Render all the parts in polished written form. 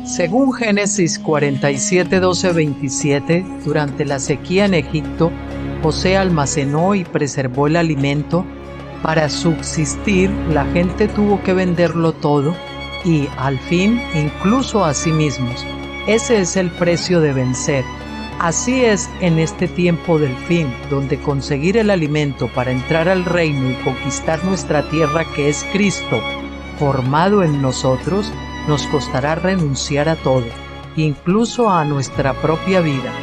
Según Génesis 47, 12, 27, durante la sequía en Egipto, José almacenó y preservó el alimento. Para subsistir, la gente tuvo que venderlo todo y, al fin, incluso a sí mismos. Ese es el precio de vencer. Así es en este tiempo del fin, donde conseguir el alimento para entrar al reino y conquistar nuestra tierra, que es Cristo, formado en nosotros, nos costará renunciar a todo, incluso a nuestra propia vida.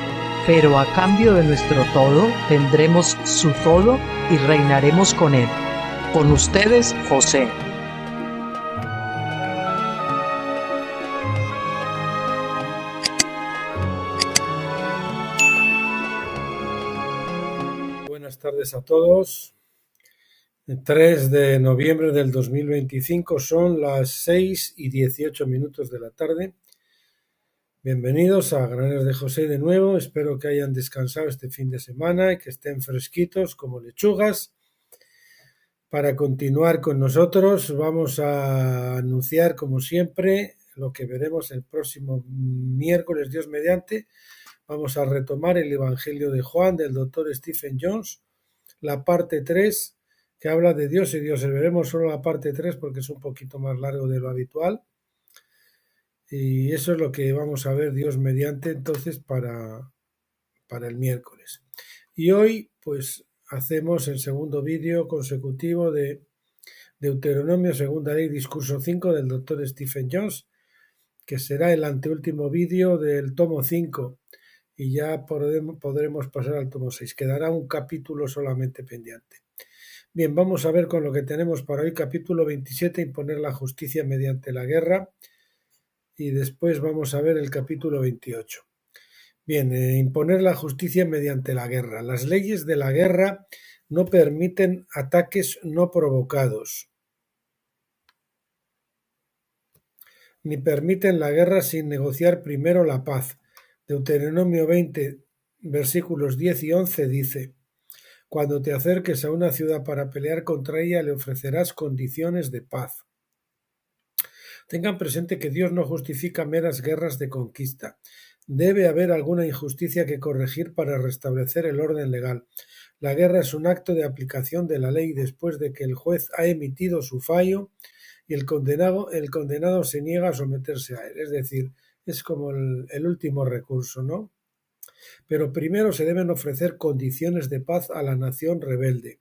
Pero a cambio de nuestro todo, tendremos su todo y reinaremos con él. Con ustedes, José. Buenas tardes a todos. El 3 de noviembre del 2025 son las 6:18 de la tarde. Bienvenidos a Graneros de José de nuevo. Espero que hayan descansado este fin de semana y que estén fresquitos como lechugas. Para continuar con nosotros, vamos a anunciar, como siempre, lo que veremos el próximo miércoles, Dios mediante. Vamos a retomar el Evangelio de Juan del doctor Stephen Jones, la parte 3, que habla de Dios y dioses. Veremos solo la parte 3 porque es un poquito más largo de lo habitual. Y eso es lo que vamos a ver, Dios mediante, entonces para el miércoles. Y hoy, pues, hacemos el segundo vídeo consecutivo de Deuteronomio, segunda ley, discurso 5 del doctor Stephen Jones, que será el anteúltimo vídeo del tomo 5. Y ya podremos pasar al tomo 6. Quedará un capítulo solamente pendiente. Bien, vamos a ver con lo que tenemos para hoy. Capítulo 27, imponer la justicia mediante la guerra. Y después vamos a ver el capítulo 28. Bien, imponer la justicia mediante la guerra. Las leyes de la guerra no permiten ataques no provocados, ni permiten la guerra sin negociar primero la paz. Deuteronomio 20, versículos 10 y 11 dice: Cuando te acerques a una ciudad para pelear contra ella, le ofrecerás condiciones de paz. Tengan presente que Dios no justifica meras guerras de conquista. Debe haber alguna injusticia que corregir para restablecer el orden legal. La guerra es un acto de aplicación de la ley después de que el juez ha emitido su fallo y el condenado se niega a someterse a él. Es decir, es como el último recurso, ¿no? Pero primero se deben ofrecer condiciones de paz a la nación rebelde.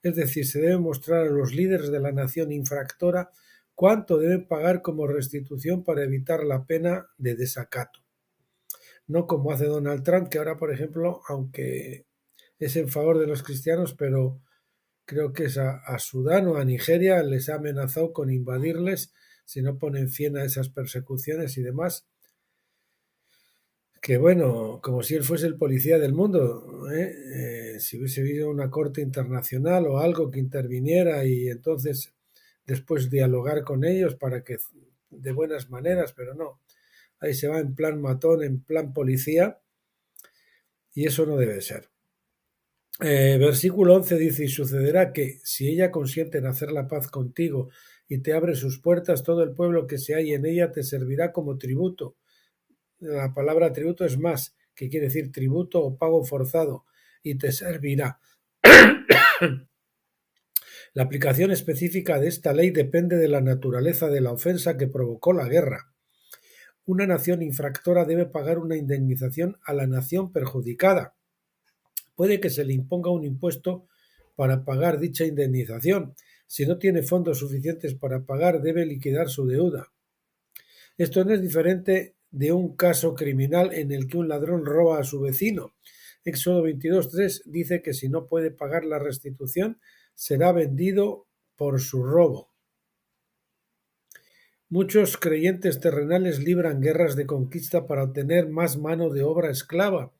Es decir, se debe mostrar a los líderes de la nación infractora cuánto deben pagar como restitución para evitar la pena de desacato. No como hace Donald Trump, que ahora, por ejemplo, aunque es en favor de los cristianos, pero creo que es a Sudán o a Nigeria, les ha amenazado con invadirles si no ponen fin a esas persecuciones y demás. Que bueno, como si él fuese el policía del mundo, si hubiese habido una corte internacional o algo que interviniera y entonces después dialogar con ellos para que de buenas maneras, pero no, ahí se va en plan matón, en plan policía, y eso no debe ser. Versículo 11 dice: y sucederá que si ella consiente en hacer la paz contigo y te abre sus puertas, todo el pueblo que se halla en ella te servirá como tributo. La palabra tributo es más, que quiere decir tributo o pago forzado, y te servirá. La aplicación específica de esta ley depende de la naturaleza de la ofensa que provocó la guerra. Una nación infractora debe pagar una indemnización a la nación perjudicada. Puede que se le imponga un impuesto para pagar dicha indemnización. Si no tiene fondos suficientes para pagar, debe liquidar su deuda. Esto no es diferente de un caso criminal en el que un ladrón roba a su vecino. Éxodo 22:3 dice que si no puede pagar la restitución, será vendido por su robo. Muchos creyentes terrenales libran guerras de conquista para obtener más mano de obra esclava.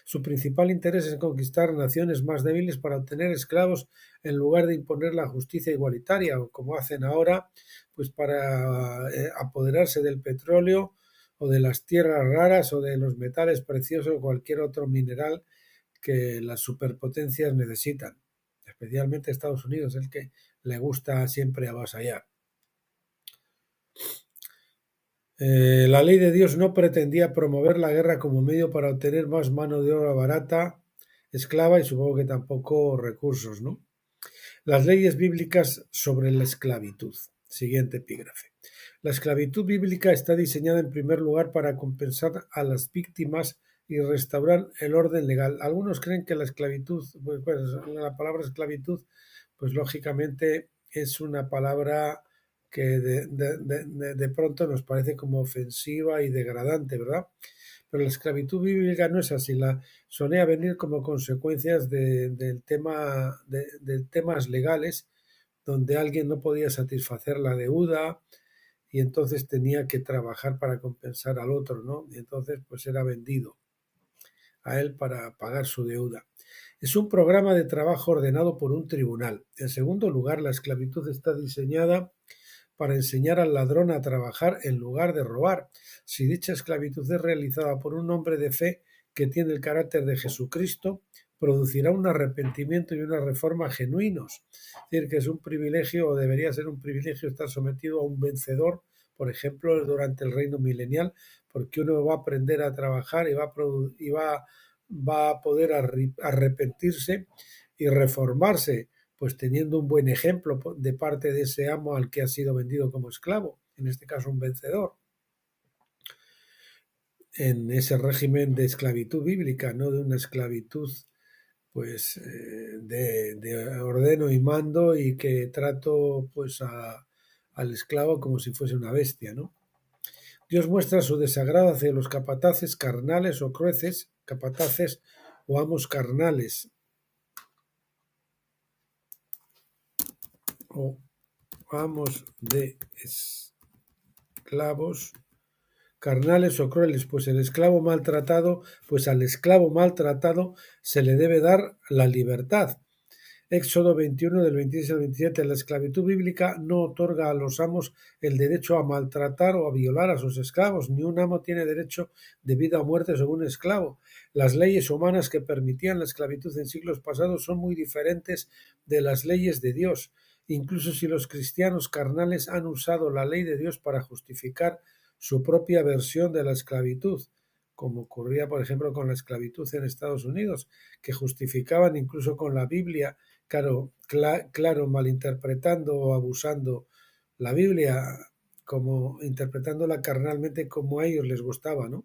Su principal interés es conquistar naciones más débiles para obtener esclavos en lugar de imponer la justicia igualitaria, o como hacen ahora, pues para apoderarse del petróleo o de las tierras raras o de los metales preciosos o cualquier otro mineral que las superpotencias necesitan. Especialmente Estados Unidos, el que le gusta siempre avasallar. La ley de Dios no pretendía promover la guerra como medio para obtener más mano de obra barata, esclava y supongo que tampoco recursos, ¿no? Las leyes bíblicas sobre la esclavitud. Siguiente epígrafe. La esclavitud bíblica está diseñada en primer lugar para compensar a las víctimas y restaurar el orden legal. Algunos creen que la esclavitud, pues, la palabra esclavitud, pues lógicamente es una palabra que de pronto nos parece como ofensiva y degradante, ¿verdad? Pero la esclavitud bíblica no es así, solía venir como consecuencias de temas legales donde alguien no podía satisfacer la deuda y entonces tenía que trabajar para compensar al otro, ¿no? Y entonces pues era vendido a él para pagar su deuda. Es un programa de trabajo ordenado por un tribunal. En segundo lugar, la esclavitud está diseñada para enseñar al ladrón a trabajar en lugar de robar. Si dicha esclavitud es realizada por un hombre de fe que tiene el carácter de Jesucristo, producirá un arrepentimiento y una reforma genuinos. Es decir, que es un privilegio o debería ser un privilegio estar sometido a un vencedor, por ejemplo, durante el reino milenial, porque uno va a aprender a trabajar y va a poder arrepentirse y reformarse, pues teniendo un buen ejemplo de parte de ese amo al que ha sido vendido como esclavo, en este caso un vencedor, en ese régimen de esclavitud bíblica, no de una esclavitud pues de ordeno y mando y que trato pues al esclavo como si fuese una bestia, ¿no? Dios muestra su desagrado hacia los capataces carnales o crueces, capataces o amos carnales, o amos de esclavos carnales o crueles, pues al esclavo maltratado se le debe dar la libertad. Éxodo 21 del 26 al 27. La esclavitud bíblica no otorga a los amos el derecho a maltratar o a violar a sus esclavos. Ni un amo tiene derecho de vida o muerte sobre un esclavo. Las leyes humanas que permitían la esclavitud en siglos pasados son muy diferentes de las leyes de Dios. Incluso si los cristianos carnales han usado la ley de Dios para justificar su propia versión de la esclavitud, como ocurría, por ejemplo, con la esclavitud en Estados Unidos, que justificaban incluso con la Biblia, claro, malinterpretando o abusando la Biblia, como interpretándola carnalmente como a ellos les gustaba, ¿no?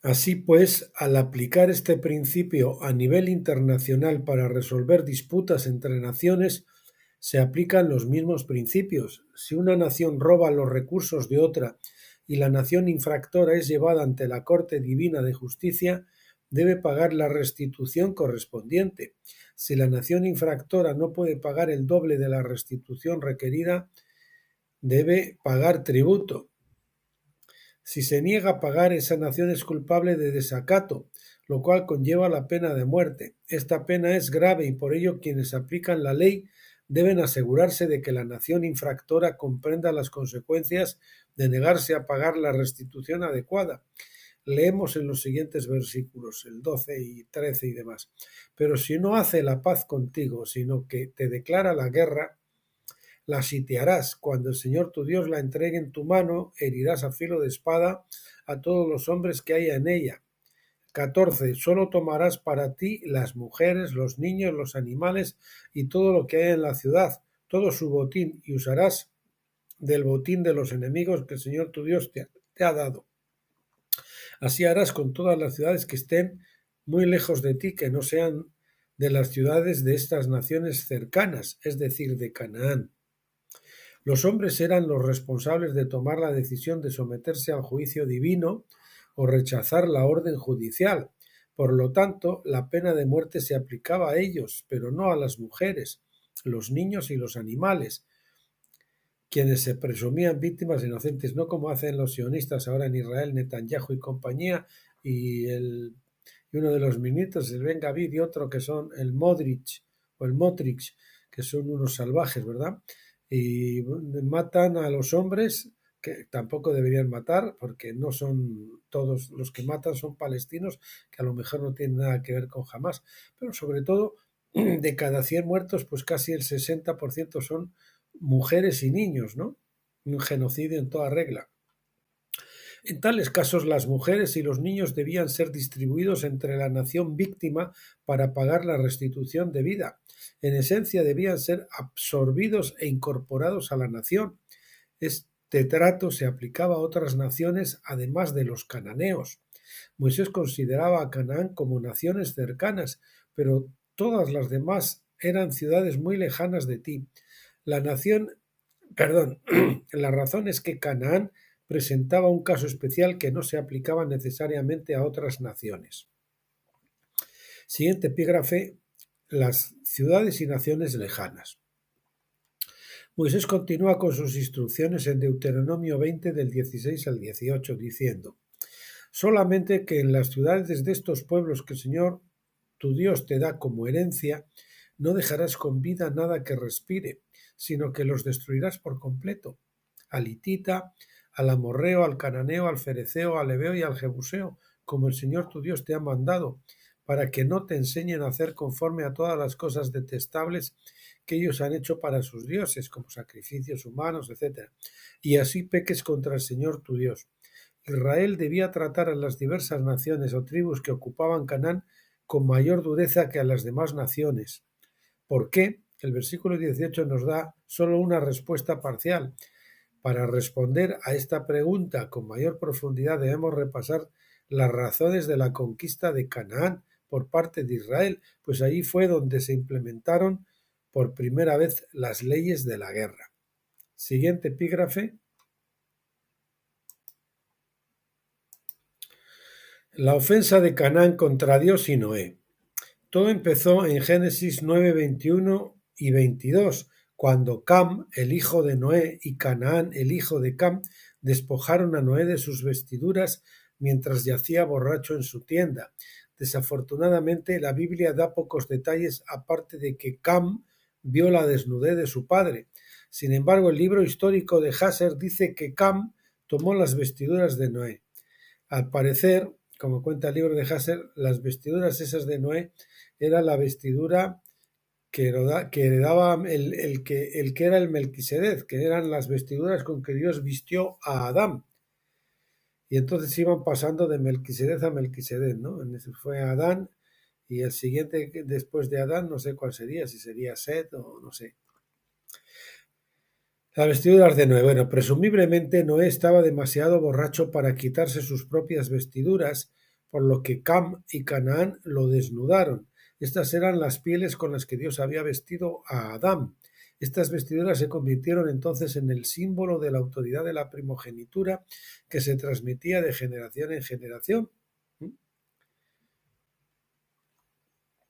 Así pues, al aplicar este principio a nivel internacional para resolver disputas entre naciones, se aplican los mismos principios. Si una nación roba los recursos de otra y la nación infractora es llevada ante la Corte Divina de Justicia, debe pagar la restitución correspondiente. Si la nación infractora no puede pagar el doble de la restitución requerida, debe pagar tributo. Si se niega a pagar, esa nación es culpable de desacato, lo cual conlleva la pena de muerte. Esta pena es grave y por ello quienes aplican la ley deben asegurarse de que la nación infractora comprenda las consecuencias de negarse a pagar la restitución adecuada. Leemos en los siguientes versículos, el 12 y 13 y demás. Pero si no hace la paz contigo, sino que te declara la guerra, la sitiarás. Cuando el Señor tu Dios la entregue en tu mano, herirás a filo de espada a todos los hombres que haya en ella. 14. Solo tomarás para ti las mujeres, los niños, los animales y todo lo que haya en la ciudad, todo su botín, y usarás del botín de los enemigos que el Señor tu Dios te ha dado. Así harás con todas las ciudades que estén muy lejos de ti, que no sean de las ciudades de estas naciones cercanas, es decir, de Canaán. Los hombres eran los responsables de tomar la decisión de someterse al juicio divino o rechazar la orden judicial. Por lo tanto, la pena de muerte se aplicaba a ellos, pero no a las mujeres, los niños y los animales, quienes se presumían víctimas inocentes, no como hacen los sionistas ahora en Israel, Netanyahu y compañía, y uno de los ministros, el Ben Gavir, y otro que son el Modrich o el Motrich, que son unos salvajes, ¿verdad? Y matan a los hombres, que tampoco deberían matar, porque no son todos los que matan, son palestinos, que a lo mejor no tienen nada que ver con Hamás, pero sobre todo, de cada 100 muertos, pues casi el 60% son mujeres y niños, ¿no? Un genocidio en toda regla. En tales casos, las mujeres y los niños debían ser distribuidos entre la nación víctima para pagar la restitución debida. En esencia, debían ser absorbidos e incorporados a la nación. Este trato se aplicaba a otras naciones además de los cananeos. Moisés consideraba a Canaán como naciones cercanas, pero todas las demás eran ciudades muy lejanas de ti. La razón es que Canaán presentaba un caso especial que no se aplicaba necesariamente a otras naciones. Siguiente epígrafe: las ciudades y naciones lejanas. Moisés continúa con sus instrucciones en Deuteronomio 20 del 16 al 18, diciendo: solamente que en las ciudades de estos pueblos que el Señor tu Dios te da como herencia, no dejarás con vida nada que respire, sino que los destruirás por completo. Al hitita, al amorreo, al cananeo, al fereceo, al heveo y al jebuseo, como el Señor tu Dios te ha mandado, para que no te enseñen a hacer conforme a todas las cosas detestables que ellos han hecho para sus dioses, como sacrificios humanos, etc. Y así peques contra el Señor tu Dios. Israel debía tratar a las diversas naciones o tribus que ocupaban Canaán con mayor dureza que a las demás naciones. ¿Por qué? El versículo 18 nos da solo una respuesta parcial. Para responder a esta pregunta con mayor profundidad debemos repasar las razones de la conquista de Canaán por parte de Israel, pues allí fue donde se implementaron por primera vez las leyes de la guerra. Siguiente epígrafe: la ofensa de Canaán contra Dios y Noé. Todo empezó en Génesis 9, 21 y 22, cuando Cam, el hijo de Noé, y Canaán, el hijo de Cam, despojaron a Noé de sus vestiduras mientras yacía borracho en su tienda. Desafortunadamente, la Biblia da pocos detalles, aparte de que Cam vio la desnudez de su padre. Sin embargo, el libro histórico de Jasher dice que Cam tomó las vestiduras de Noé. Al parecer, como cuenta el libro de Jasher, las vestiduras esas de Noé era la vestidura que heredaba el que era el Melquisedec, que eran las vestiduras con que Dios vistió a Adán. Y entonces iban pasando de Melquisedec a Melquisedec, ¿no? Fue Adán, y el siguiente después de Adán, no sé cuál sería, si sería Set o no sé. Las vestiduras de Noé. Bueno, presumiblemente Noé estaba demasiado borracho para quitarse sus propias vestiduras, por lo que Cam y Canaán lo desnudaron. Estas eran las pieles con las que Dios había vestido a Adán. Estas vestiduras se convirtieron entonces en el símbolo de la autoridad de la primogenitura que se transmitía de generación en generación.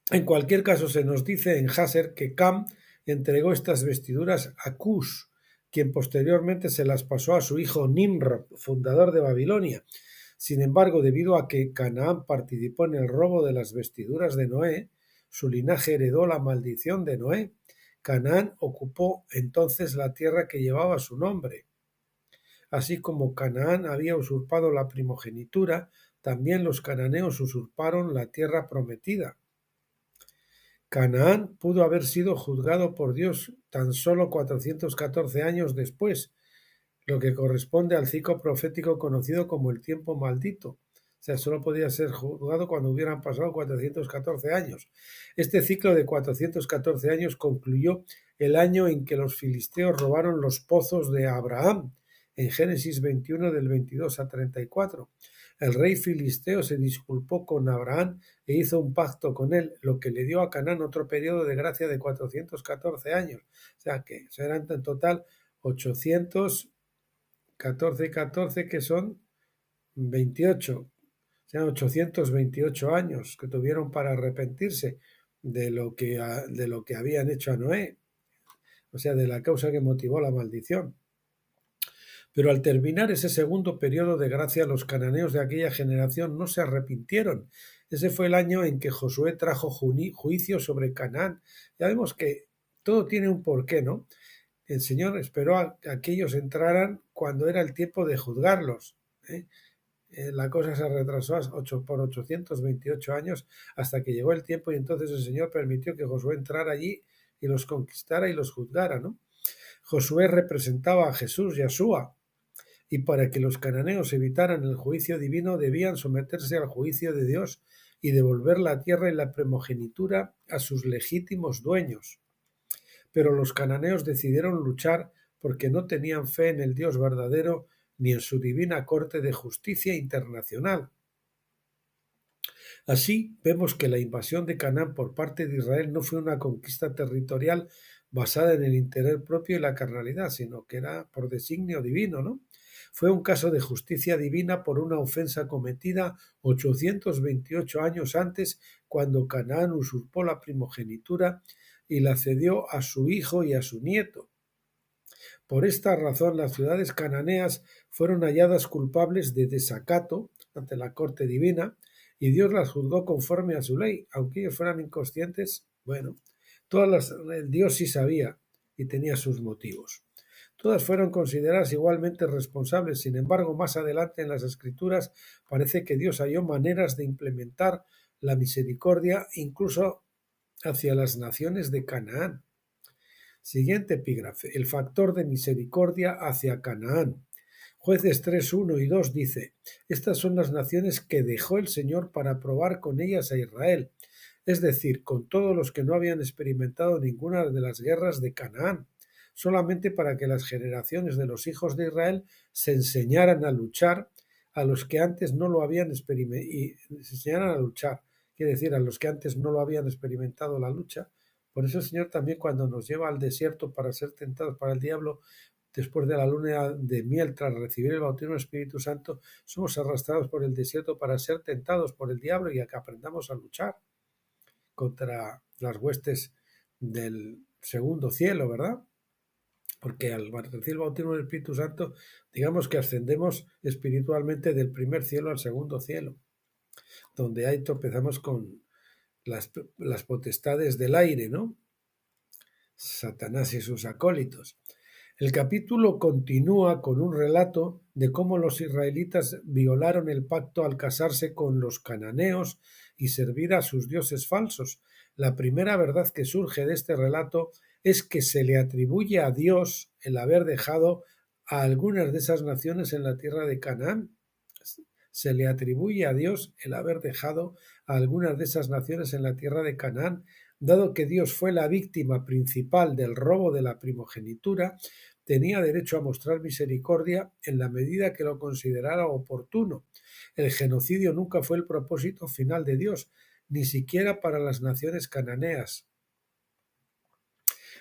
En cualquier caso, se nos dice en Jasher que Cam entregó estas vestiduras a Cush, quien posteriormente se las pasó a su hijo Nimrod, fundador de Babilonia. Sin embargo, debido a que Canaán participó en el robo de las vestiduras de Noé, su linaje heredó la maldición de Noé. Canaán ocupó entonces la tierra que llevaba su nombre. Así como Canaán había usurpado la primogenitura, también los cananeos usurparon la tierra prometida. Canaán pudo haber sido juzgado por Dios tan solo 414 años después, lo que corresponde al ciclo profético conocido como el tiempo maldito. O sea, solo podía ser juzgado cuando hubieran pasado 414 años. Este ciclo de 414 años concluyó el año en que los filisteos robaron los pozos de Abraham, en Génesis 21 del 22 a 34. El rey filisteo se disculpó con Abraham e hizo un pacto con él, lo que le dio a Canaán otro periodo de gracia de 414 años. O sea que serán en total 814 y 14, que son 28. O sea, 828 años que tuvieron para arrepentirse de lo que habían hecho a Noé. O sea, de la causa que motivó la maldición. Pero al terminar ese segundo periodo de gracia, los cananeos de aquella generación no se arrepintieron. Ese fue el año en que Josué trajo juicio sobre Canaán. Ya vemos que todo tiene un porqué, ¿no? El Señor esperó a que ellos entraran cuando era el tiempo de juzgarlos. La cosa se retrasó por 828 años hasta que llegó el tiempo, y entonces el Señor permitió que Josué entrara allí y los conquistara y los juzgara, ¿no? Josué representaba a Jesús, Yeshua. y para que los cananeos evitaran el juicio divino debían someterse al juicio de Dios y devolver la tierra y la primogenitura a sus legítimos dueños. Pero los cananeos decidieron luchar porque no tenían fe en el Dios verdadero ni en su divina corte de justicia internacional. Así, vemos que la invasión de Canaán por parte de Israel no fue una conquista territorial basada en el interés propio y la carnalidad, sino que era por designio divino, ¿no? Fue un caso de justicia divina por una ofensa cometida 828 años antes, cuando Canaán usurpó la primogenitura y la cedió a su hijo y a su nieto. Por esta razón, las ciudades cananeas fueron halladas culpables de desacato ante la corte divina, y Dios las juzgó conforme a su ley, aunque ellos fueran inconscientes. Bueno, Dios sí sabía y tenía sus motivos. Todas fueron consideradas igualmente responsables. Sin embargo, más adelante en las Escrituras parece que Dios halló maneras de implementar la misericordia incluso hacia las naciones de Canaán. Siguiente epígrafe: el factor de misericordia hacia Canaán. Jueces 3, 1 y 2 dice: estas son las naciones que dejó el Señor para probar con ellas a Israel, es decir, con todos los que no habían experimentado ninguna de las guerras de Canaán, solamente para que las generaciones de los hijos de Israel se enseñaran a luchar a los que antes no lo habían experimentado, y se enseñaran a luchar, quiere decir, a los que antes no lo habían experimentado la lucha. Por eso el Señor también, cuando nos lleva al desierto para ser tentados para el diablo, después de la luna de miel, tras recibir el bautismo del Espíritu Santo, somos arrastrados por el desierto para ser tentados por el diablo y a que aprendamos a luchar contra las huestes del segundo cielo, ¿verdad? Porque al recibir el bautismo del Espíritu Santo, digamos que ascendemos espiritualmente del primer cielo al segundo cielo, donde ahí tropezamos con las potestades del aire, ¿no? Satanás y sus acólitos. El capítulo continúa con un relato de cómo los israelitas violaron el pacto al casarse con los cananeos y servir a sus dioses falsos. La primera verdad que surge de este relato es que se le atribuye a Dios el haber dejado a algunas de esas naciones en la tierra de Canaán. Se le atribuye a Dios el haber dejado a algunas de esas naciones en la tierra de Canaán, dado que Dios fue la víctima principal del robo de la primogenitura. Tenía derecho a mostrar misericordia en la medida que lo considerara oportuno. El genocidio nunca fue el propósito final de Dios, ni siquiera para las naciones cananeas.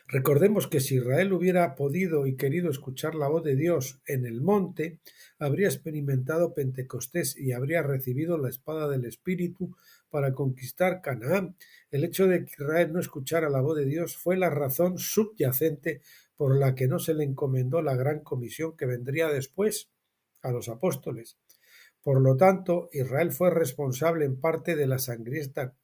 Recordemos que si Israel hubiera podido y querido escuchar la voz de Dios en el monte, habría experimentado Pentecostés y habría recibido la espada del Espíritu para conquistar Canaán. El hecho de que Israel no escuchara la voz de Dios fue la razón subyacente por la que no se le encomendó la gran comisión que vendría después a los apóstoles. Por lo tanto, Israel fue responsable en parte de la sangrienta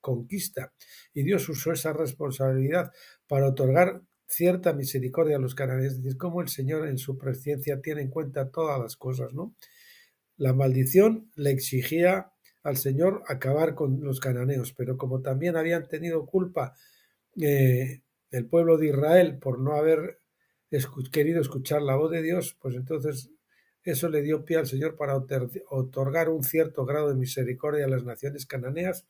conquista, y Dios usó esa responsabilidad para otorgar cierta misericordia a los cananeos. Es decir, cómo el Señor en su presciencia tiene en cuenta todas las cosas, ¿no? La maldición le exigía al Señor acabar con los cananeos, pero como también habían tenido culpa el pueblo de Israel por no haber querido escuchar la voz de Dios, pues entonces eso le dio pie al Señor para otorgar un cierto grado de misericordia a las naciones cananeas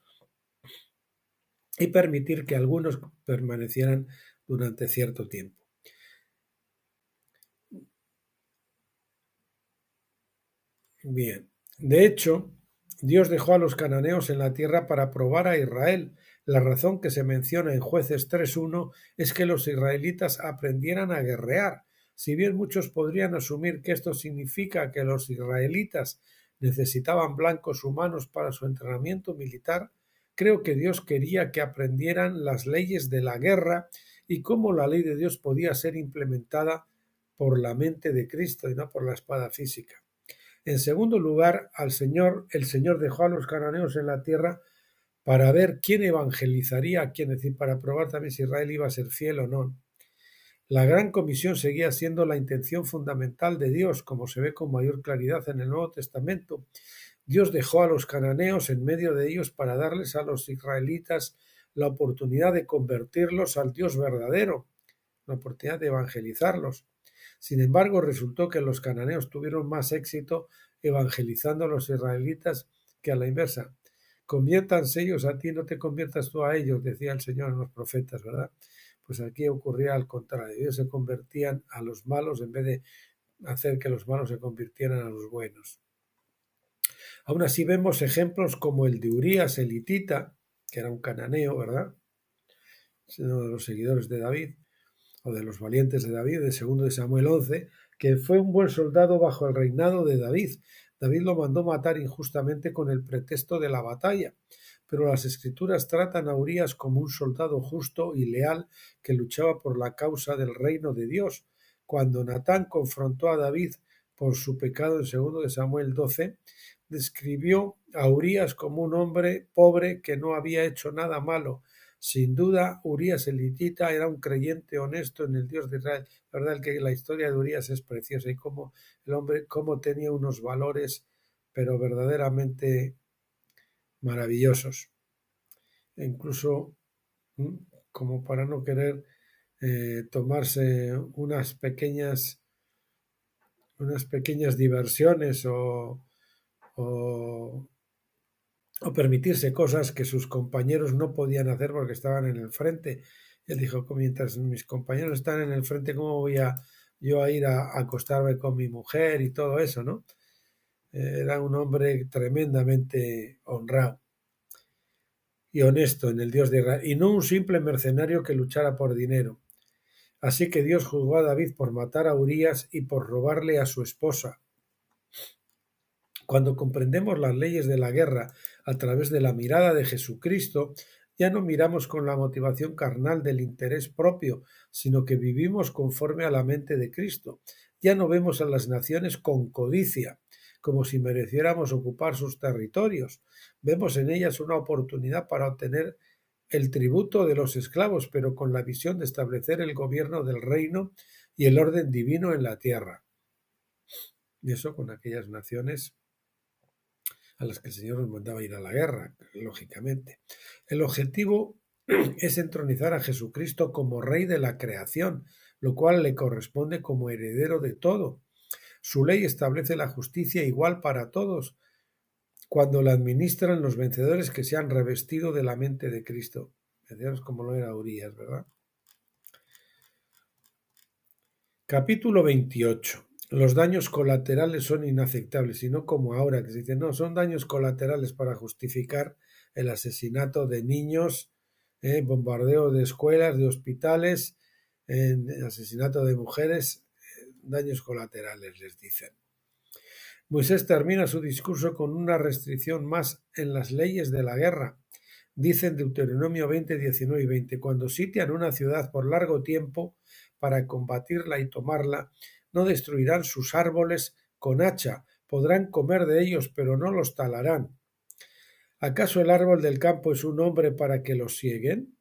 y permitir que algunos permanecieran durante cierto tiempo. Bien, de hecho, Dios dejó a los cananeos en la tierra para probar a Israel. La razón que se menciona en Jueces 3.1 es que los israelitas aprendieran a guerrear. Si bien muchos podrían asumir que esto significa que los israelitas necesitaban blancos humanos para su entrenamiento militar, creo que Dios quería que aprendieran las leyes de la guerra y cómo la ley de Dios podía ser implementada por la mente de Cristo y no por la espada física. En segundo lugar, el Señor dejó a los cananeos en la tierra para ver quién evangelizaría a quién, es decir, para probar también si Israel iba a ser fiel o no. La gran comisión seguía siendo la intención fundamental de Dios, como se ve con mayor claridad en el Nuevo Testamento. Dios dejó a los cananeos en medio de ellos para darles a los israelitas la oportunidad de convertirlos al Dios verdadero, la oportunidad de evangelizarlos. Sin embargo, resultó que los cananeos tuvieron más éxito evangelizando a los israelitas que a la inversa. Conviértanse ellos a ti, no te conviertas tú a ellos, decía el Señor en los profetas, ¿verdad? Pues aquí ocurría al contrario, ellos se convertían a los malos en vez de hacer que los malos se convirtieran a los buenos. Aún así vemos ejemplos como el de Urías el hitita, que era un cananeo, ¿verdad? Uno de los seguidores de David, o de los valientes de David, de 2 de Samuel 11, que fue un buen soldado bajo el reinado de David. David lo mandó matar injustamente con el pretexto de la batalla, pero las escrituras tratan a Urías como un soldado justo y leal que luchaba por la causa del reino de Dios. Cuando Natán confrontó a David por su pecado en 2 de Samuel 12, describió a Urías como un hombre pobre que no había hecho nada malo. Sin duda, Urías el hitita era un creyente honesto en el Dios de Israel. La verdad que la historia de Urías es preciosa y cómo el hombre cómo tenía unos valores, pero verdaderamente maravillosos. E incluso como para no querer tomarse unas pequeñas diversiones o permitirse cosas que sus compañeros no podían hacer porque estaban en el frente. Él dijo, mientras mis compañeros están en el frente, ¿cómo voy yo a ir a acostarme con mi mujer y todo eso, ¿no? Era un hombre tremendamente honrado y honesto en el Dios de Israel, y no un simple mercenario que luchara por dinero. Así que Dios juzgó a David por matar a Urías y por robarle a su esposa. Cuando comprendemos las leyes de la guerra a través de la mirada de Jesucristo, ya no miramos con la motivación carnal del interés propio, sino que vivimos conforme a la mente de Cristo. Ya no vemos a las naciones con codicia, como si mereciéramos ocupar sus territorios. Vemos en ellas una oportunidad para obtener el tributo de los esclavos, pero con la visión de establecer el gobierno del reino y el orden divino en la tierra. Y eso con aquellas naciones a las que el Señor nos mandaba ir a la guerra, lógicamente. El objetivo es entronizar a Jesucristo como Rey de la creación, lo cual le corresponde como heredero de todo. Su ley establece la justicia igual para todos, cuando la administran los vencedores que se han revestido de la mente de Cristo. Vencedores como lo era Urías, ¿verdad? Capítulo 28. Los daños colaterales son inaceptables, y no como ahora que se dice, no, son daños colaterales para justificar el asesinato de niños, bombardeo de escuelas, de hospitales, asesinato de mujeres, daños colaterales les dicen. Moisés termina su discurso con una restricción más en las leyes de la guerra. Dice en Deuteronomio 20, 19 y 20, cuando sitian una ciudad por largo tiempo para combatirla y tomarla, no destruirán sus árboles con hacha, podrán comer de ellos, pero no los talarán. ¿Acaso el árbol del campo es un hombre para que los sieguen?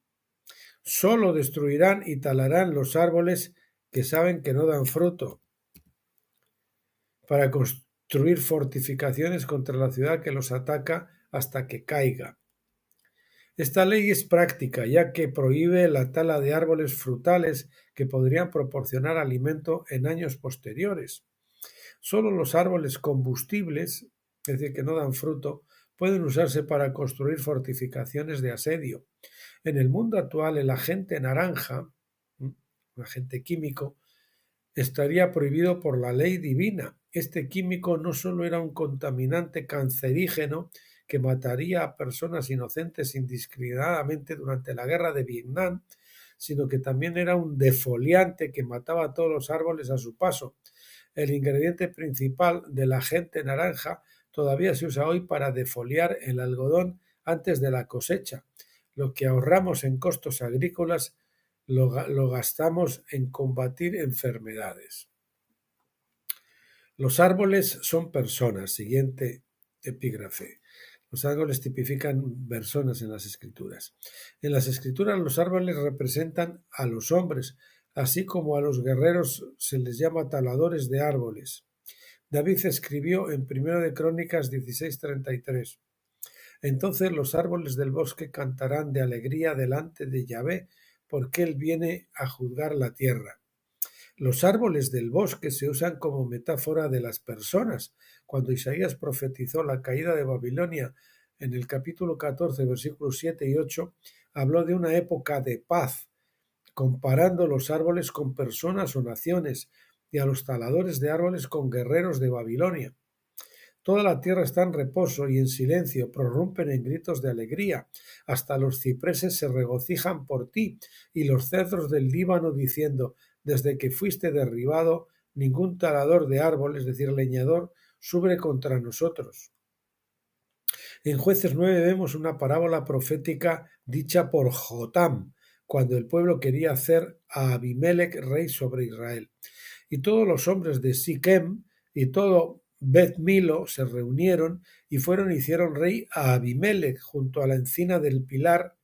Solo destruirán y talarán los árboles que saben que no dan fruto, para construir fortificaciones contra la ciudad que los ataca hasta que caiga. Esta ley es práctica, ya que prohíbe la tala de árboles frutales que podrían proporcionar alimento en años posteriores. Solo los árboles combustibles, es decir, que no dan fruto, pueden usarse para construir fortificaciones de asedio. En el mundo actual, el agente naranja, un agente químico, estaría prohibido por la ley divina. Este químico no solo era un contaminante cancerígeno que mataría a personas inocentes indiscriminadamente durante la guerra de Vietnam, sino que también era un defoliante que mataba a todos los árboles a su paso. El ingrediente principal del agente naranja todavía se usa hoy para defoliar el algodón antes de la cosecha. Lo que ahorramos en costos agrícolas lo gastamos en combatir enfermedades. Los árboles son personas. Siguiente epígrafe. Los árboles tipifican personas en las escrituras. En las escrituras los árboles representan a los hombres, así como a los guerreros se les llama taladores de árboles. David escribió en 1 de Crónicas 16:33. Entonces los árboles del bosque cantarán de alegría delante de Yahvé, porque él viene a juzgar la tierra. Los árboles del bosque se usan como metáfora de las personas. Cuando Isaías profetizó la caída de Babilonia en el capítulo 14, versículos 7 y 8, habló de una época de paz, comparando los árboles con personas o naciones y a los taladores de árboles con guerreros de Babilonia. Toda la tierra está en reposo y en silencio, prorrumpen en gritos de alegría. Hasta los cipreses se regocijan por ti y los cedros del Líbano diciendo, desde que fuiste derribado, ningún talador de árbol, es decir, leñador, sube contra nosotros. En Jueces 9 vemos una parábola profética dicha por Jotam, cuando el pueblo quería hacer a Abimelec rey sobre Israel. Y todos los hombres de Siquem y todo Beth Milo se reunieron y fueron y hicieron rey a Abimelec junto a la encina del pilar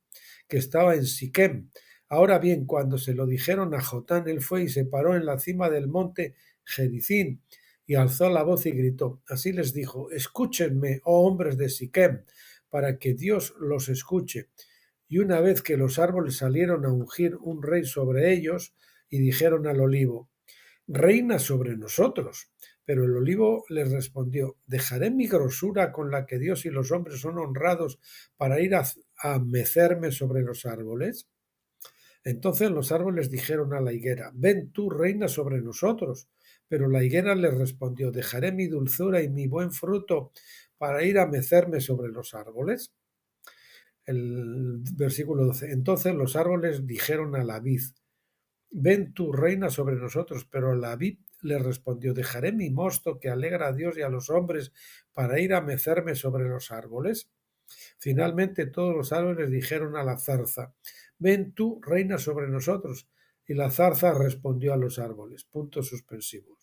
que estaba en Siquem. Ahora bien, cuando se lo dijeron a Jotán, él fue y se paró en la cima del monte Gerizim y alzó la voz y gritó. Así les dijo, escúchenme, oh hombres de Siquem, para que Dios los escuche. Y una vez que los árboles salieron a ungir un rey sobre ellos, y dijeron al olivo, reina sobre nosotros. Pero el olivo les respondió, ¿dejaré mi grosura con la que Dios y los hombres son honrados para ir a mecerme sobre los árboles? Entonces los árboles dijeron a la higuera, ven tú, reina sobre nosotros. Pero la higuera les respondió, ¿dejaré mi dulzura y mi buen fruto para ir a mecerme sobre los árboles? El versículo 12. Entonces los árboles dijeron a la vid, ven tú, reina sobre nosotros. Pero la vid le respondió, ¿dejaré mi mosto que alegra a Dios y a los hombres para ir a mecerme sobre los árboles? Finalmente todos los árboles dijeron a la zarza, ven tú, reina sobre nosotros. Y la zarza respondió a los árboles. Puntos suspensivos.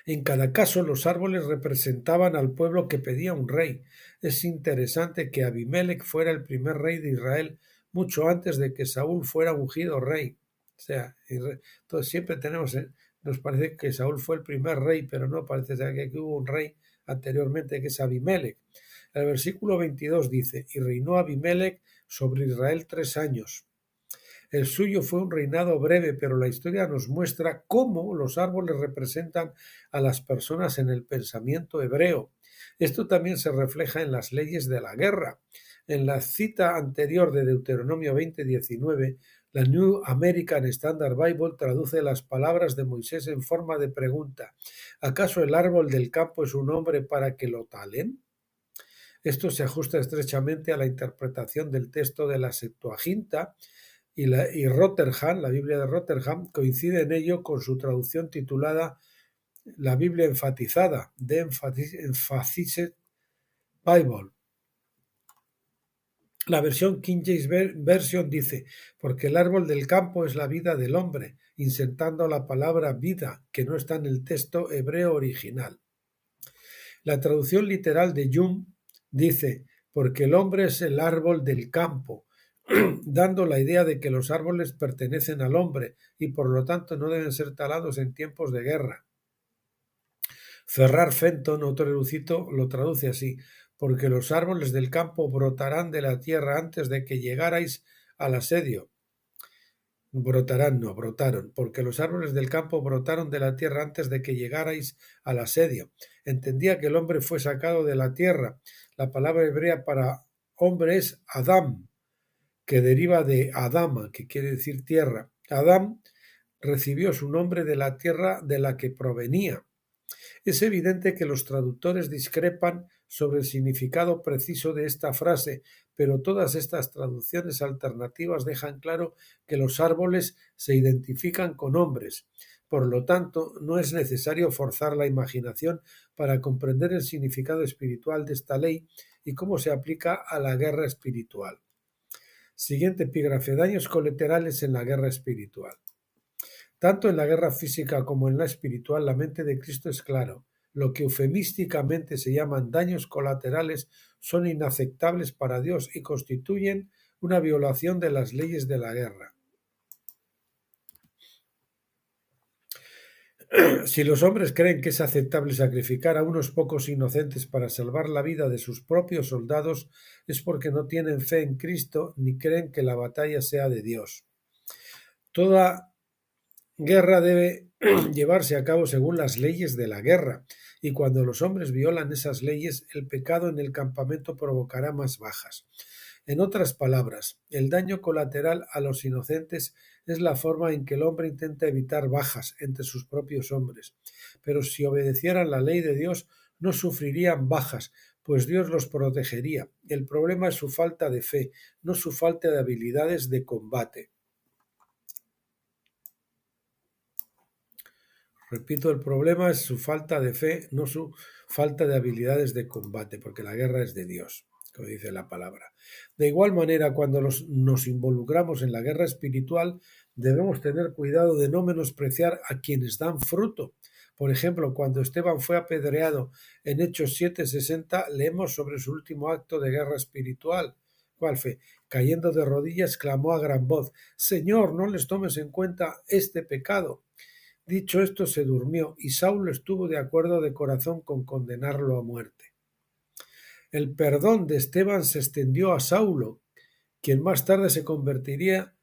En cada caso, los árboles representaban al pueblo que pedía un rey. Es interesante que Abimelec fuera el primer rey de Israel mucho antes de que Saúl fuera ungido rey. O sea, entonces siempre nos parece que Saúl fue el primer rey, pero no, parece ser que hubo un rey anteriormente que es Abimelec. El versículo 22 dice, y reinó Abimelec sobre Israel 3 años. El suyo fue un reinado breve, pero la historia nos muestra cómo los árboles representan a las personas en el pensamiento hebreo. Esto también se refleja en las leyes de la guerra. En la cita anterior de Deuteronomio 20:19, la New American Standard Bible traduce las palabras de Moisés en forma de pregunta. ¿Acaso el árbol del campo es un hombre para que lo talen? Esto se ajusta estrechamente a la interpretación del texto de la Septuaginta, y Rotherham, la Biblia de Rotherham, coincide en ello con su traducción titulada La Biblia enfatizada, The Emphasized Bible. La versión King James Version dice, porque el árbol del campo es la vida del hombre, insertando la palabra vida, que no está en el texto hebreo original. La traducción literal de Jung dice, porque el hombre es el árbol del campo, dando la idea de que los árboles pertenecen al hombre y por lo tanto no deben ser talados en tiempos de guerra. Ferrar Fenton, otro erudito, lo traduce así, porque los árboles del campo brotarán de la tierra antes de que llegarais al asedio. Brotaron, porque los árboles del campo brotaron de la tierra antes de que llegarais al asedio. Entendía que el hombre fue sacado de la tierra. La palabra hebrea para hombre es Adam, que deriva de Adama, que quiere decir tierra. Adán recibió su nombre de la tierra de la que provenía. Es evidente que los traductores discrepan sobre el significado preciso de esta frase, pero todas estas traducciones alternativas dejan claro que los árboles se identifican con hombres. Por lo tanto, no es necesario forzar la imaginación para comprender el significado espiritual de esta ley y cómo se aplica a la guerra espiritual. Siguiente epígrafe, daños colaterales en la guerra espiritual. Tanto en la guerra física como en la espiritual, la mente de Cristo es claro. Lo que eufemísticamente se llaman daños colaterales son inaceptables para Dios y constituyen una violación de las leyes de la guerra. Si los hombres creen que es aceptable sacrificar a unos pocos inocentes para salvar la vida de sus propios soldados, es porque no tienen fe en Cristo ni creen que la batalla sea de Dios. Toda guerra debe llevarse a cabo según las leyes de la guerra, y cuando los hombres violan esas leyes, el pecado en el campamento provocará más bajas. En otras palabras, el daño colateral a los inocentes es la forma en que el hombre intenta evitar bajas entre sus propios hombres. Pero si obedecieran la ley de Dios, no sufrirían bajas, pues Dios los protegería. El problema es su falta de fe, no su falta de habilidades de combate. Repito, el problema es su falta de fe, no su falta de habilidades de combate, porque la guerra es de Dios, como dice la palabra. De igual manera, cuando nos involucramos en la guerra espiritual, debemos tener cuidado de no menospreciar a quienes dan fruto. Por ejemplo, cuando Esteban fue apedreado en Hechos 7:60, leemos sobre su último acto de guerra espiritual. ¿Cuál fue? Cayendo de rodillas, clamó a gran voz: Señor, no les tomes en cuenta este pecado. Dicho esto, se durmió, y Saulo estuvo de acuerdo de corazón con condenarlo a muerte. El perdón de Esteban se extendió a Saulo, quien más tarde se convertiría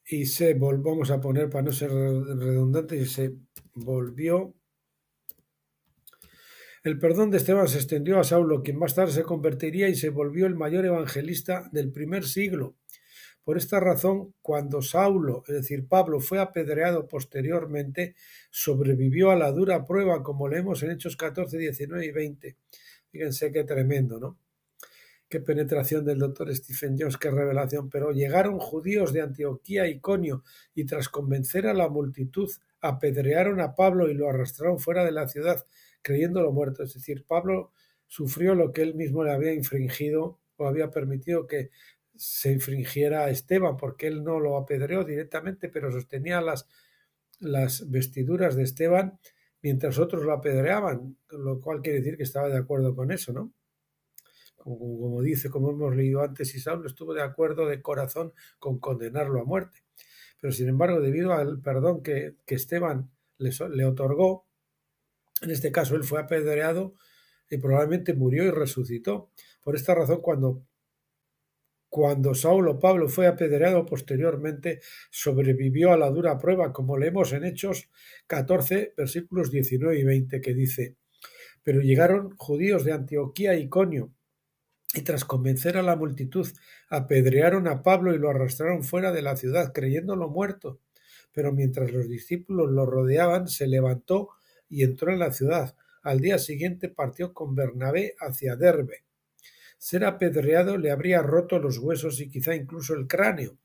y vamos a poner para no ser redundante, y se volvió. El perdón de Esteban se extendió a Saulo, quien más tarde se convertiría y se volvió el mayor evangelista del primer siglo. Por esta razón, cuando Saulo, es decir, Pablo, fue apedreado posteriormente, sobrevivió a la dura prueba, como leemos en Hechos 14, 19 y 20. Fíjense qué tremendo, ¿no? Qué penetración del doctor Stephen Jones, qué revelación. Pero llegaron judíos de Antioquía y Iconio, y tras convencer a la multitud, apedrearon a Pablo y lo arrastraron fuera de la ciudad, creyéndolo muerto. Es decir, Pablo sufrió lo que él mismo le había infringido o había permitido que se infringiera a Esteban, porque él no lo apedreó directamente, pero sostenía las vestiduras de Esteban mientras otros lo apedreaban, lo cual quiere decir que estaba de acuerdo con eso, ¿no? Como dice, como hemos leído antes, y Saulo estuvo de acuerdo de corazón con condenarlo a muerte. Pero sin embargo, debido al perdón que Esteban le otorgó, en este caso él fue apedreado y probablemente murió y resucitó. Por esta razón, cuando Saulo Pablo fue apedreado posteriormente, sobrevivió a la dura prueba, como leemos en Hechos 14, versículos 19 y 20, que dice: pero llegaron judíos de Antioquía y Iconio, y tras convencer a la multitud, apedrearon a Pablo y lo arrastraron fuera de la ciudad, creyéndolo muerto. Pero mientras los discípulos lo rodeaban, se levantó y entró en la ciudad. Al día siguiente partió con Bernabé hacia Derbe. Ser apedreado le habría roto los huesos y quizá incluso el cráneo.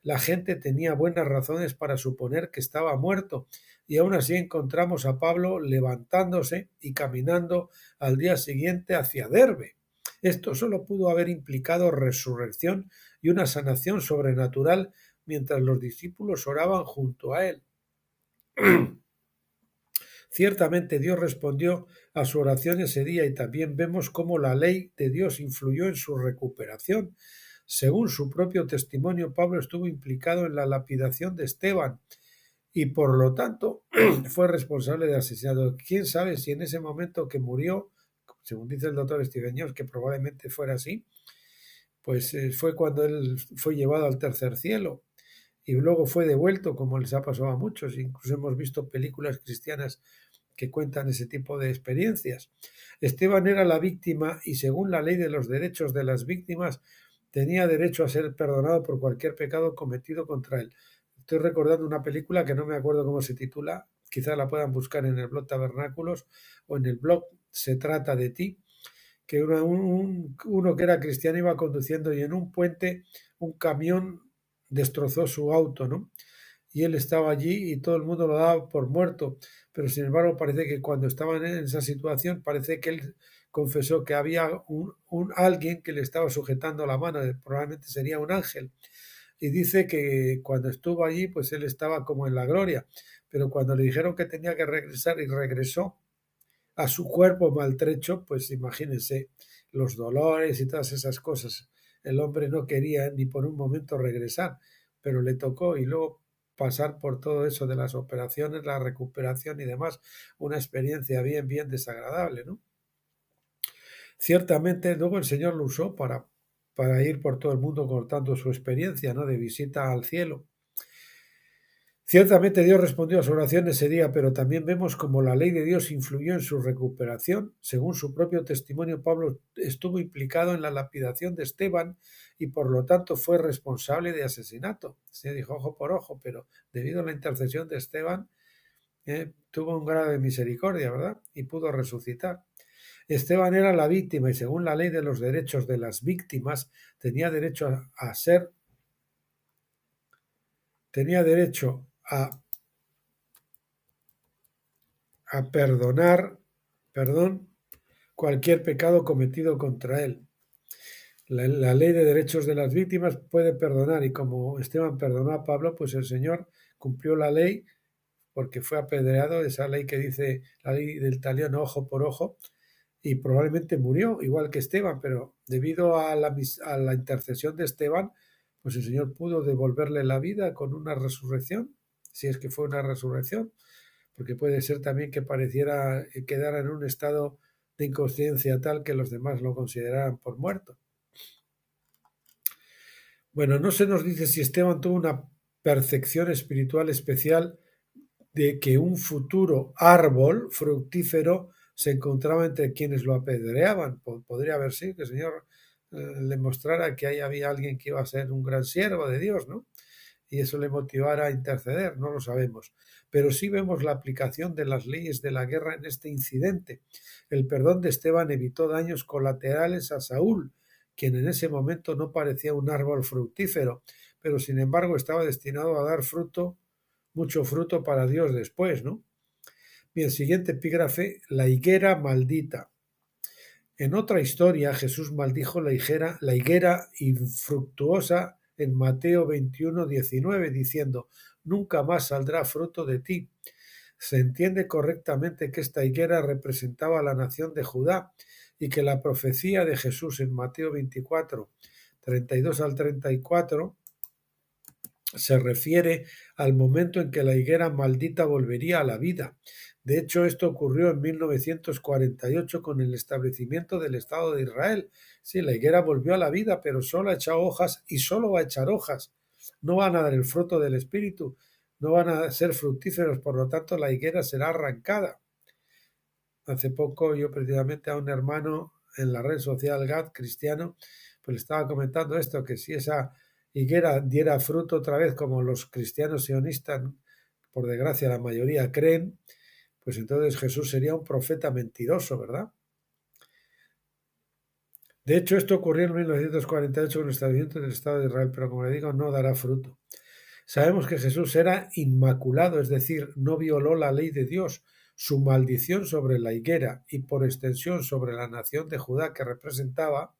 La gente tenía buenas razones para suponer que estaba muerto, y aún así encontramos a Pablo levantándose y caminando al día siguiente hacia Derbe. Esto solo pudo haber implicado resurrección y una sanación sobrenatural mientras los discípulos oraban junto a él. Ciertamente Dios respondió a su oración ese día, y también vemos cómo la ley de Dios influyó en su recuperación. Según su propio testimonio, Pablo estuvo implicado en la lapidación de Esteban y por lo tanto fue responsable de asesinato. ¿Quién sabe si en ese momento que murió, según dice el doctor Stephen Jones, que probablemente fuera así, pues fue cuando él fue llevado al tercer cielo y luego fue devuelto, como les ha pasado a muchos? Incluso hemos visto películas cristianas que cuentan ese tipo de experiencias. Esteban era la víctima y según la ley de los derechos de las víctimas tenía derecho a ser perdonado por cualquier pecado cometido contra él. Estoy recordando una película que no me acuerdo cómo se titula, quizá la puedan buscar en el blog Tabernáculos o en el blog Se trata de ti, que uno que era cristiano iba conduciendo y en un puente un camión destrozó su auto, ¿no? Y él estaba allí y todo el mundo lo daba por muerto, pero sin embargo parece que cuando estaban en esa situación, parece que él confesó que había alguien que le estaba sujetando la mano, probablemente sería un ángel, y dice que cuando estuvo allí, pues él estaba como en la gloria, pero cuando le dijeron que tenía que regresar y regresó a su cuerpo maltrecho, pues imagínense los dolores y todas esas cosas. El hombre no quería ni por un momento regresar, pero le tocó, y luego pasar por todo eso de las operaciones, la recuperación y demás, una experiencia bien desagradable, ¿no? Ciertamente luego el Señor lo usó para ir por todo el mundo contando su experiencia, ¿no?, de visita al cielo. Ciertamente Dios respondió a su oración ese día, pero también vemos cómo la ley de Dios influyó en su recuperación. Según su propio testimonio, Pablo estuvo implicado en la lapidación de Esteban y por lo tanto fue responsable de asesinato. Se dijo ojo por ojo, pero debido a la intercesión de Esteban, tuvo un grado de misericordia, ¿verdad? Y pudo resucitar. Esteban era la víctima y según la ley de los derechos de las víctimas tenía derecho a perdonar, cualquier pecado cometido contra él. La ley de derechos de las víctimas puede perdonar y como Esteban perdonó a Pablo, pues el Señor cumplió la ley porque fue apedreado, esa ley que dice la ley del talión ojo por ojo, y probablemente murió igual que Esteban, pero debido a la intercesión de Esteban, pues el Señor pudo devolverle la vida con una resurrección, si es que fue una resurrección, porque puede ser también que quedara en un estado de inconsciencia tal que los demás lo consideraran por muerto. Bueno, no se nos dice si Esteban tuvo una percepción espiritual especial de que un futuro árbol fructífero se encontraba entre quienes lo apedreaban. Podría haber sido que el Señor le mostrara que ahí había alguien que iba a ser un gran siervo de Dios, ¿no? Y eso le motivara a interceder, no lo sabemos. Pero sí vemos la aplicación de las leyes de la guerra en este incidente. El perdón de Esteban evitó daños colaterales a Saúl, quien en ese momento no parecía un árbol fructífero, pero sin embargo estaba destinado a dar fruto, mucho fruto para Dios después, ¿no? Bien, siguiente epígrafe, la higuera maldita. En otra historia, Jesús maldijo la higuera infructuosa en Mateo 21:19, diciendo, nunca más saldrá fruto de ti. Se entiende correctamente que esta higuera representaba a la nación de Judá y que la profecía de Jesús en Mateo 24, 32 al 34, se refiere al momento en que la higuera maldita volvería a la vida. De hecho, esto ocurrió en 1948 con el establecimiento del Estado de Israel. Sí, la higuera volvió a la vida, pero solo ha echado hojas y solo va a echar hojas. No van a dar el fruto del Espíritu, no van a ser fructíferos, por lo tanto la higuera será arrancada. Hace poco yo precisamente a un hermano en la red social GAD cristiano, pues le estaba comentando esto, que si esa higuera diera fruto otra vez como los cristianos sionistas, por desgracia la mayoría creen, pues entonces Jesús sería un profeta mentiroso, ¿verdad? De hecho, esto ocurrió en 1948 con el establecimiento del Estado de Israel, pero como le digo, no dará fruto. Sabemos que Jesús era inmaculado, es decir, no violó la ley de Dios. Su maldición sobre la higuera y por extensión sobre la nación de Judá que representaba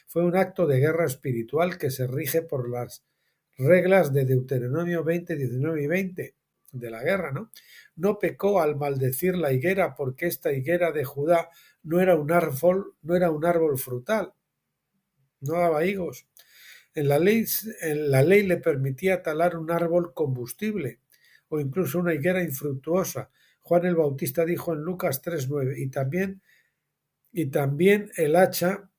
fue un acto de guerra espiritual que se rige por las reglas de Deuteronomio 20, 19 y 20 de la guerra, ¿no? No pecó al maldecir la higuera porque esta higuera de Judá no era un árbol frutal, no daba higos. En la ley le permitía talar un árbol combustible o incluso una higuera infructuosa. Juan el Bautista dijo en Lucas 3:9, y también el hacha,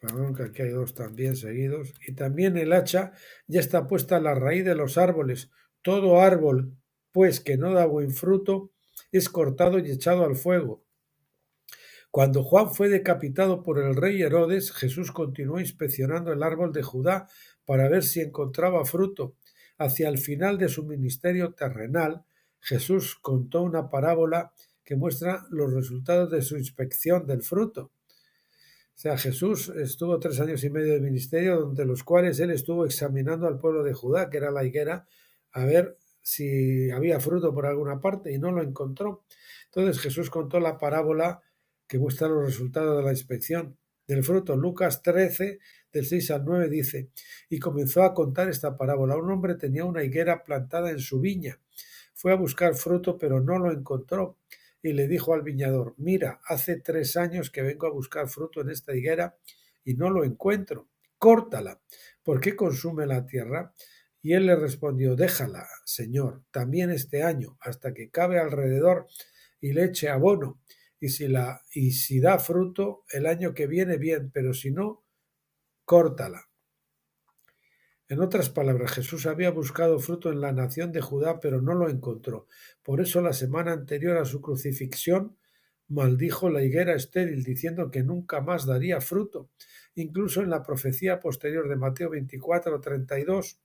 perdón que aquí hay dos también seguidos, y también el hacha ya está puesta a la raíz de los árboles. Todo árbol, pues, que no da buen fruto, es cortado y echado al fuego. Cuando Juan fue decapitado por el rey Herodes, Jesús continuó inspeccionando el árbol de Judá para ver si encontraba fruto. Hacia el final de su ministerio terrenal, Jesús contó una parábola que muestra los resultados de su inspección del fruto. O sea, Jesús estuvo 3 años y medio de ministerio, durante los cuales él estuvo examinando al pueblo de Judá, que era la higuera, a ver si había fruto por alguna parte, y no lo encontró. Entonces Jesús contó la parábola que muestra los resultados de la inspección del fruto. Lucas 13, del 6 al 9 dice, y comenzó a contar esta parábola. Un hombre tenía una higuera plantada en su viña. Fue a buscar fruto, pero no lo encontró. Y le dijo al viñador, mira, hace 3 años que vengo a buscar fruto en esta higuera y no lo encuentro. Córtala. ¿Por qué consume la tierra? Y él le respondió, déjala, Señor, también este año, hasta que cabe alrededor y le eche abono, y si da fruto el año que viene, bien, pero si no, córtala. En otras palabras, Jesús había buscado fruto en la nación de Judá, pero no lo encontró. Por eso la semana anterior a su crucifixión maldijo la higuera estéril, diciendo que nunca más daría fruto. Incluso en la profecía posterior de Mateo 24:32,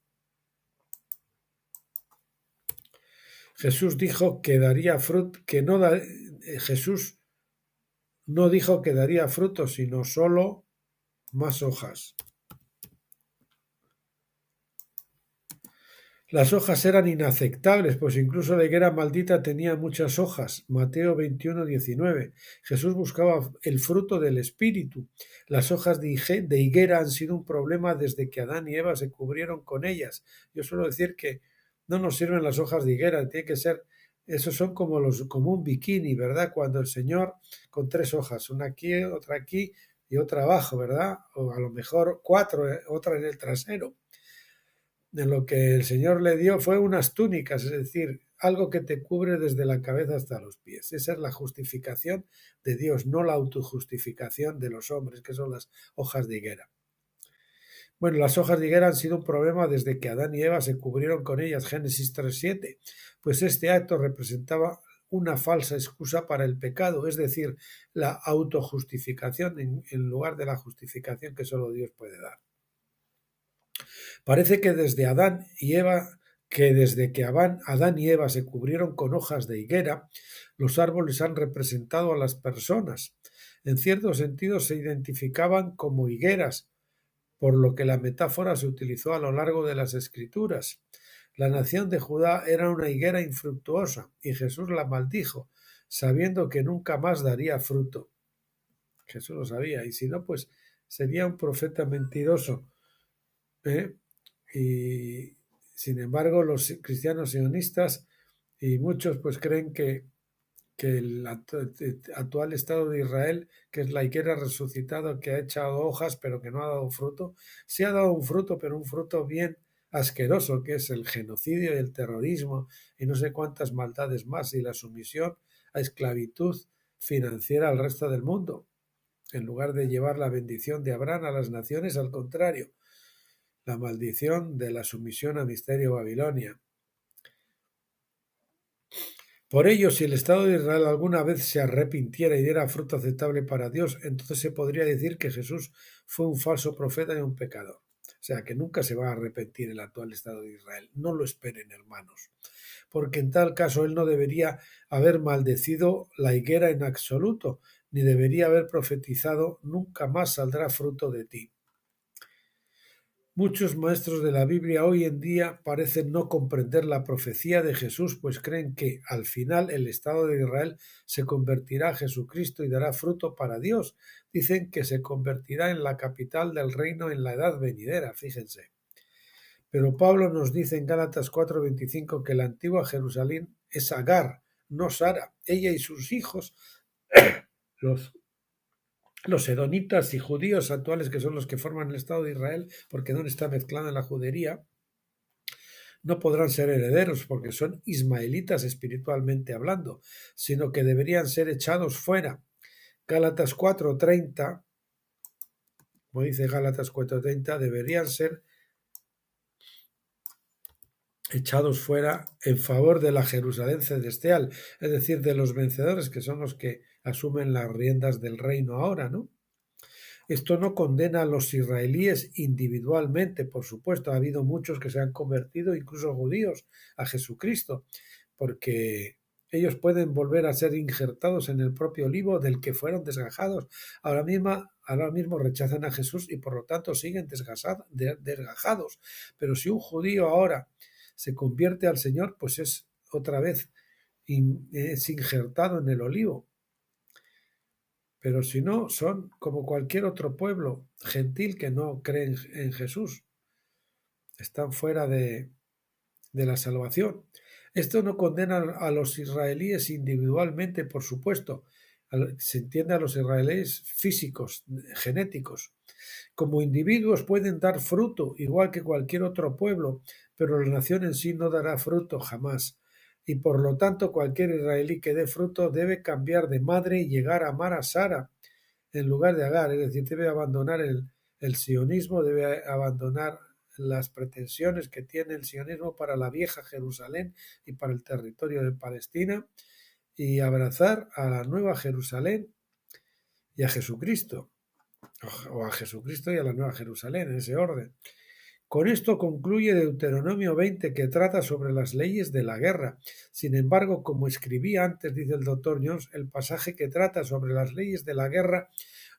Jesús dijo que daría fruto, Jesús no dijo que daría fruto, sino solo más hojas. Las hojas eran inaceptables, pues incluso la higuera maldita tenía muchas hojas. Mateo 21:19. Jesús buscaba el fruto del Espíritu. Las hojas de higuera han sido un problema desde que Adán y Eva se cubrieron con ellas. Yo suelo decir que no nos sirven las hojas de higuera, tiene que ser, esos son como un bikini, ¿verdad? Cuando el Señor, con 3 hojas, una aquí, otra aquí y otra abajo, ¿verdad? O a lo mejor 4, otra en el trasero. De lo que el Señor le dio fue unas túnicas, es decir, algo que te cubre desde la cabeza hasta los pies. Esa es la justificación de Dios, no la autojustificación de los hombres, que son las hojas de higuera. Bueno, las hojas de higuera han sido un problema desde que Adán y Eva se cubrieron con ellas, Génesis 3:7, pues este acto representaba una falsa excusa para el pecado, es decir, la autojustificación en lugar de la justificación que solo Dios puede dar. Parece que desde que Adán y Eva se cubrieron con hojas de higuera, los árboles han representado a las personas. En cierto sentido se identificaban como higueras, por lo que la metáfora se utilizó a lo largo de las Escrituras. La nación de Judá era una higuera infructuosa y Jesús la maldijo, sabiendo que nunca más daría fruto. Jesús lo sabía, y si no, pues sería un profeta mentiroso. Y sin embargo, los cristianos sionistas y muchos pues creen que el actual Estado de Israel, que es la higuera resucitada que ha echado hojas pero que no ha dado fruto, sí ha dado un fruto, pero un fruto bien asqueroso, que es el genocidio y el terrorismo y no sé cuántas maldades más, y la sumisión a esclavitud financiera al resto del mundo. En lugar de llevar la bendición de Abraham a las naciones, al contrario, la maldición de la sumisión a Misterio Babilonia. Por ello, si el Estado de Israel alguna vez se arrepintiera y diera fruto aceptable para Dios, entonces se podría decir que Jesús fue un falso profeta y un pecador. O sea, que nunca se va a arrepentir el actual Estado de Israel. No lo esperen, hermanos. Porque en tal caso él no debería haber maldecido la higuera en absoluto, ni debería haber profetizado: nunca más saldrá fruto de ti. Muchos maestros de la Biblia hoy en día parecen no comprender la profecía de Jesús, pues creen que al final el Estado de Israel se convertirá a Jesucristo y dará fruto para Dios. Dicen que se convertirá en la capital del reino en la edad venidera, fíjense. Pero Pablo nos dice en Gálatas 4:25 que la antigua Jerusalén es Agar, no Sara. Ella y sus hijos, los edonitas y judíos actuales, que son los que forman el Estado de Israel, porque no está mezclada en la judería, no podrán ser herederos porque son ismaelitas espiritualmente hablando, sino que deberían ser echados fuera. Gálatas 4:30, como dice Gálatas 4:30, deberían ser echados fuera en favor de la Jerusalén celestial, es decir, de los vencedores, que son los que asumen las riendas del reino ahora, ¿no? Esto no condena a los israelíes individualmente, por supuesto, ha habido muchos que se han convertido, incluso judíos, a Jesucristo, porque ellos pueden volver a ser injertados en el propio olivo del que fueron desgajados. Ahora mismo rechazan a Jesús y por lo tanto siguen desgajados. Pero si un judío ahora se convierte al Señor, pues es otra vez es injertado en el olivo. Pero si no, son como cualquier otro pueblo gentil que no cree en Jesús. Están fuera de la salvación. Esto no condena a los israelíes individualmente, por supuesto. Se entiende a los israelíes físicos, genéticos. Como individuos pueden dar fruto, igual que cualquier otro pueblo, pero la nación en sí no dará fruto jamás. y por lo tanto cualquier israelí que dé fruto debe cambiar de madre y llegar a amar a Sara en lugar de Agar, es decir, debe abandonar el sionismo, debe abandonar las pretensiones que tiene el sionismo para la vieja Jerusalén y para el territorio de Palestina y abrazar a la nueva Jerusalén y a Jesucristo, o a Jesucristo y a la nueva Jerusalén, en ese orden. Con esto concluye Deuteronomio 20, que trata sobre las leyes de la guerra. Sin embargo, como escribí antes, dice el doctor Jones, el pasaje que trata sobre las leyes de la guerra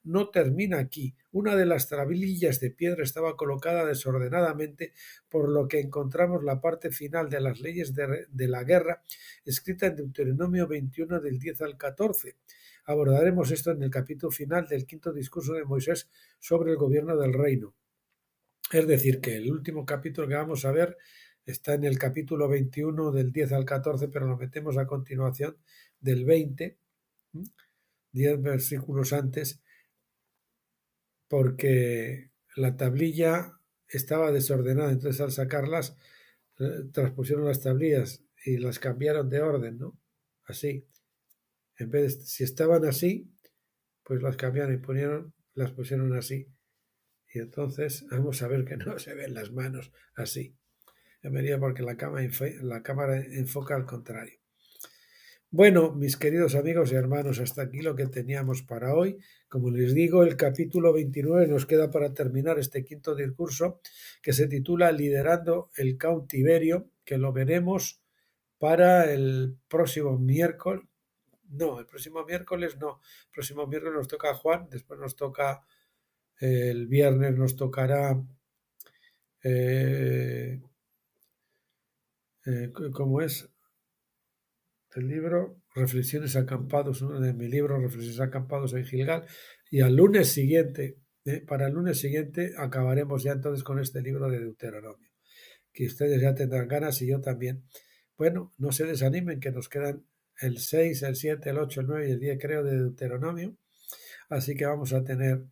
no termina aquí. Una de las tablillas de piedra estaba colocada desordenadamente, por lo que encontramos la parte final de las leyes de la guerra escrita en Deuteronomio 21 del 10 al 14. Abordaremos esto en el capítulo final del quinto discurso de Moisés sobre el gobierno del reino. Es decir, que el último capítulo que vamos a ver está en el capítulo 21 del 10 al 14, pero lo metemos a continuación del 20, 10 versículos antes, porque la tablilla estaba desordenada, entonces al sacarlas transpusieron las tablillas y las cambiaron de orden, ¿no? Así. En vez de, si estaban así, pues las cambiaron y las pusieron así. Y entonces vamos a ver que no se ven las manos así. Debería porque la cámara enfoca al contrario. Bueno, mis queridos amigos y hermanos, hasta aquí lo que teníamos para hoy. Como les digo, el capítulo 29 nos queda para terminar este quinto discurso que se titula Liderando el cautiverio, que lo veremos para el próximo miércoles. No, el próximo miércoles no. El próximo miércoles nos toca Juan, después nos toca... El viernes nos tocará, ¿cómo es? El libro Reflexiones acampados, uno de mi libro Reflexiones acampados en Gilgal. Y al lunes siguiente, para el lunes siguiente, acabaremos ya entonces con este libro de Deuteronomio. Que ustedes ya tendrán ganas y yo también. Bueno, no se desanimen, que nos quedan el 6, el 7, el 8, el 9 y el 10, creo, de Deuteronomio. Así que vamos a tener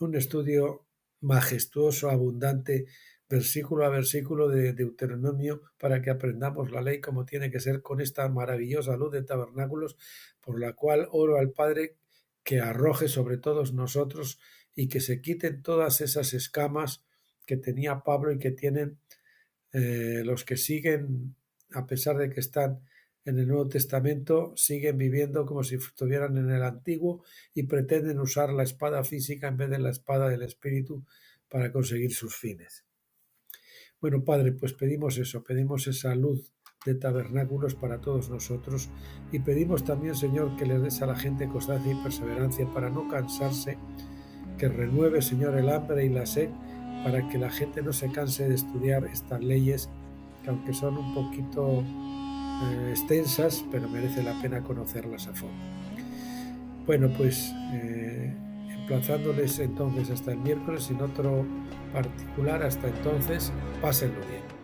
un estudio majestuoso, abundante, versículo a versículo de Deuteronomio para que aprendamos la ley como tiene que ser con esta maravillosa luz de tabernáculos por la cual oro al Padre que arroje sobre todos nosotros y que se quiten todas esas escamas que tenía Pablo y que tienen los que siguen, a pesar de que están en el Nuevo Testamento, siguen viviendo como si estuvieran en el Antiguo y pretenden usar la espada física en vez de la espada del Espíritu para conseguir sus fines. Bueno, Padre, pues pedimos eso, pedimos esa luz de tabernáculos para todos nosotros y pedimos también, Señor, que les des a la gente constancia y perseverancia para no cansarse, que renueve, Señor, el hambre y la sed para que la gente no se canse de estudiar estas leyes, que aunque son un poquito extensas, pero merece la pena conocerlas a fondo. Bueno, pues emplazándoles entonces hasta el miércoles, sin otro particular, hasta entonces, pásenlo bien.